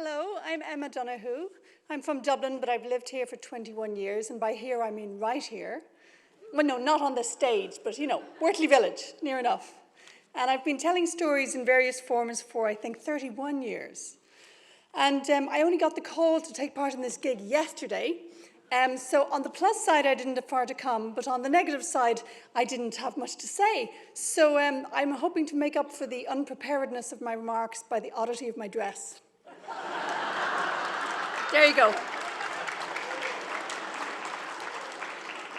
Hello, I'm Emma Donoghue. I'm from Dublin, but I've lived here for 21 years, and by here I mean right here. Well, no, not on the stage, but Wortley Village, near enough. And I've been telling stories in various forms for, I think, 31 years. And I only got the call to take part in this gig yesterday. So on the plus side, I didn't have far to come, but on the negative side, I didn't have much to say. So I'm hoping to make up for the unpreparedness of my remarks by the oddity of my dress. There you go.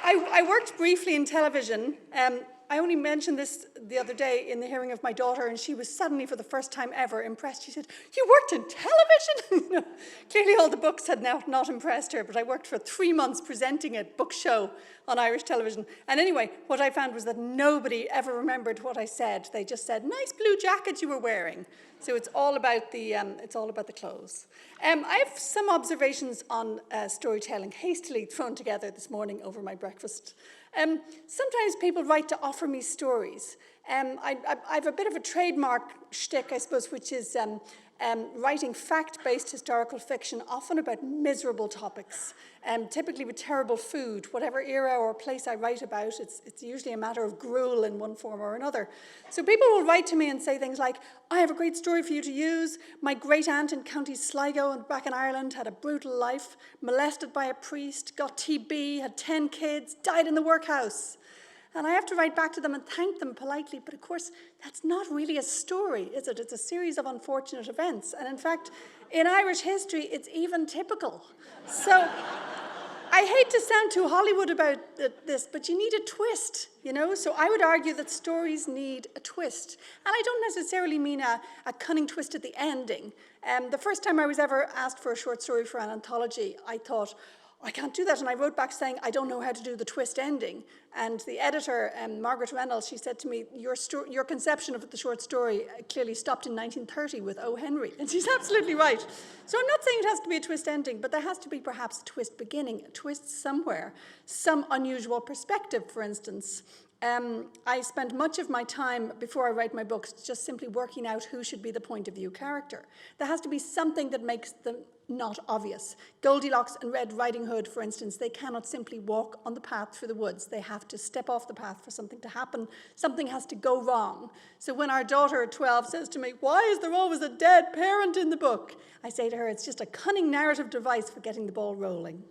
I worked briefly in television. I only mentioned this the other day in the hearing of my daughter, and she was suddenly, for the first time ever, impressed. She said, "You worked in television?" Clearly all the books had not impressed her, but I worked for 3 months presenting a book show on Irish television. And anyway, what I found was that nobody ever remembered what I said. They just said, "Nice blue jacket you were wearing." So it's all about the clothes. I have some observations on storytelling, hastily thrown together this morning over my breakfast. Sometimes people write to offer me stories. I have a bit of a trademark shtick, I suppose, which is writing fact-based historical fiction, often about miserable topics, typically with terrible food. Whatever era or place I write about, it's usually a matter of gruel in one form or another. So people will write to me and say things like, "I have a great story for you to use. My great-aunt in County Sligo back in Ireland had a brutal life, molested by a priest, got TB, had 10 kids, died in the workhouse." And I have to write back to them and thank them politely, but of course, that's not really a story, is it? It's a series of unfortunate events. And in fact, in Irish history, it's even typical. So I hate to sound too Hollywood about this, but you need a twist, So I would argue that stories need a twist. And I don't necessarily mean a cunning twist at the ending. The first time I was ever asked for a short story for an anthology, I thought, I can't do that. And I wrote back saying, I don't know how to do the twist ending. And the editor, Margaret Reynolds, she said to me, your conception of the short story clearly stopped in 1930 with O. Henry. And she's absolutely right. So I'm not saying it has to be a twist ending, but there has to be perhaps a twist beginning, a twist somewhere, some unusual perspective, for instance. I spend much of my time before I write my books just simply working out who should be the point of view character. There has to be something that makes them not obvious. Goldilocks and Red Riding Hood, for instance, they cannot simply walk on the path through the woods. They have to step off the path for something to happen. Something has to go wrong. So when our daughter at 12 says to me, "Why is there always a dead parent in the book?" I say to her, it's just a cunning narrative device for getting the ball rolling.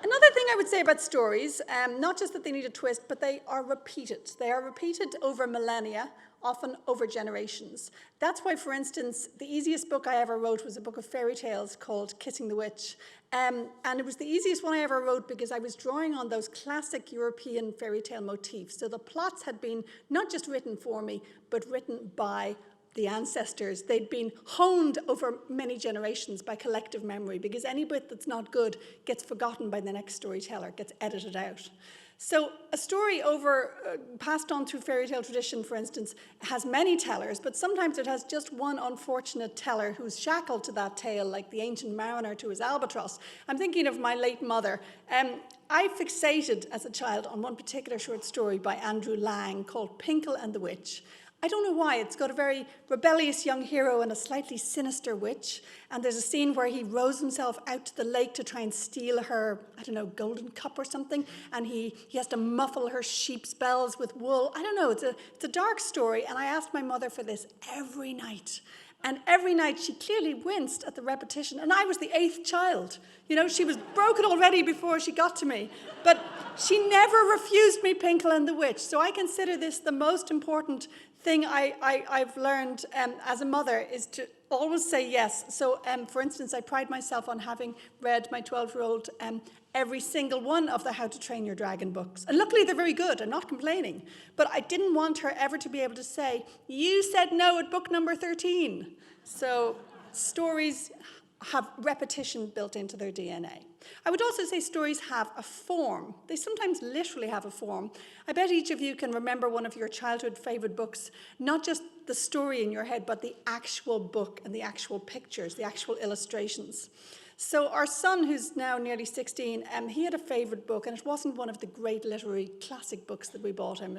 Another thing I would say about stories, not just that they need a twist, but they are repeated. They are repeated over millennia, often over generations. That's why, for instance, the easiest book I ever wrote was a book of fairy tales called Kissing the Witch. And it was the easiest one I ever wrote because I was drawing on those classic European fairy tale motifs. So the plots had been not just written for me, but written by the ancestors. They'd been honed over many generations by collective memory, because any bit that's not good gets forgotten by the next storyteller, gets edited out. So a story passed on through fairy tale tradition, for instance, has many tellers, but sometimes it has just one unfortunate teller who's shackled to that tale, like the ancient mariner to his albatross. I'm thinking of my late mother. I fixated as a child on one particular short story by Andrew Lang called Pinkel and the Witch. I don't know why. It's got a very rebellious young hero and a slightly sinister witch. And there's a scene where he rows himself out to the lake to try and steal her, golden cup or something. And he has to muffle her sheep's bells with wool. I don't know. It's a dark story. And I asked my mother for this every night. And every night she clearly winced at the repetition. And I was the 8th child. She was broken already before she got to me. But she never refused me Pinkel and the Witch. So I consider this the most important thing I've learned as a mother, is to always say yes. So, for instance, I pride myself on having read my 12-year-old every single one of the How to Train Your Dragon books. And luckily they're very good. I'm not complaining. But I didn't want her ever to be able to say, "You said no at book number 13. So stories have repetition built into their DNA. I would also say stories have a form. They sometimes literally have a form. I bet each of you can remember one of your childhood favorite books, not just the story in your head, but the actual book and the actual pictures, the actual illustrations. So our son, who's now nearly 16, he had a favourite book, and it wasn't one of the great literary classic books that we bought him.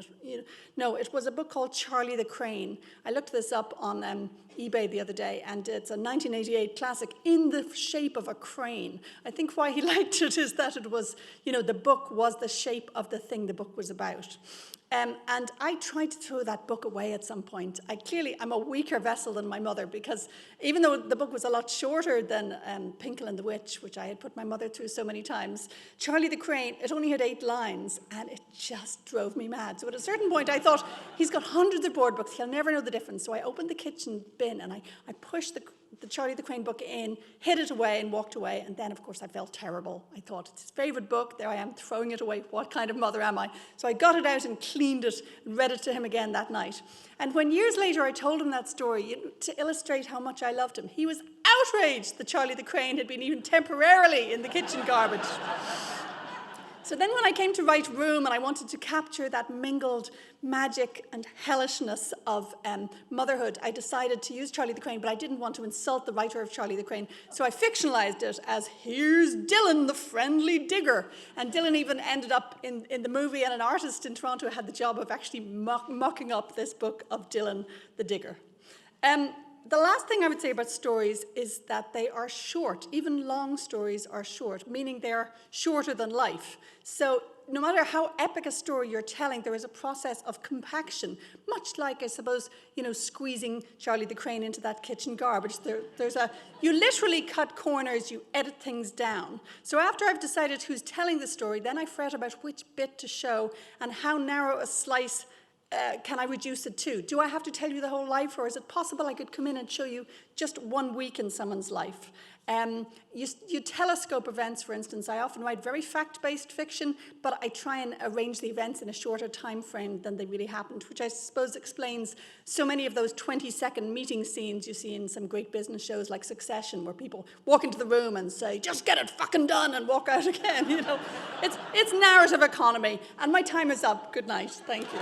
No, it was a book called Charlie the Crane. I looked this up on eBay the other day, and it's a 1988 classic in the shape of a crane. I think why he liked it is that it was, the book was the shape of the thing the book was about. And I tried to throw that book away at some point. I'm a weaker vessel than my mother, because even though the book was a lot shorter than Pinkel and the Witch, which I had put my mother through so many times, Charlie the Crane, it only had 8 lines, and it just drove me mad. So at a certain point, I thought, he's got hundreds of board books, he'll never know the difference. So I opened the kitchen bin, and I pushed the Charlie the Crane book in, hid it away, and walked away. And then, of course, I felt terrible. I thought, it's his favourite book. There I am, throwing it away. What kind of mother am I? So I got it out and cleaned it and read it to him again that night. And when years later I told him that story to illustrate how much I loved him, he was outraged that Charlie the Crane had been even temporarily in the kitchen garbage. So then when I came to write Room and I wanted to capture that mingled magic and hellishness of motherhood, I decided to use Charlie the Crane, but I didn't want to insult the writer of Charlie the Crane. So I fictionalized it as, here's Dylan, the friendly digger. And Dylan even ended up in the movie, and an artist in Toronto had the job of actually mocking up this book of Dylan the digger. The last thing I would say about stories is that they are short. Even long stories are short, meaning they are shorter than life. So no matter how epic a story you're telling, there is a process of compaction, much like, I suppose, squeezing Charlie the Crane into that kitchen garbage. You literally cut corners, you edit things down. So after I've decided who's telling the story, then I fret about which bit to show and how narrow a slice can I reduce it to? Do I have to tell you the whole life, or is it possible I could come in and show you just 1 week in someone's life? You telescope events, for instance. I often write very fact-based fiction, but I try and arrange the events in a shorter time frame than they really happened, which I suppose explains so many of those 20-second meeting scenes you see in some great business shows like Succession, where people walk into the room and say, just get it fucking done, and walk out again. It's narrative economy. And my time is up. Good night. Thank you.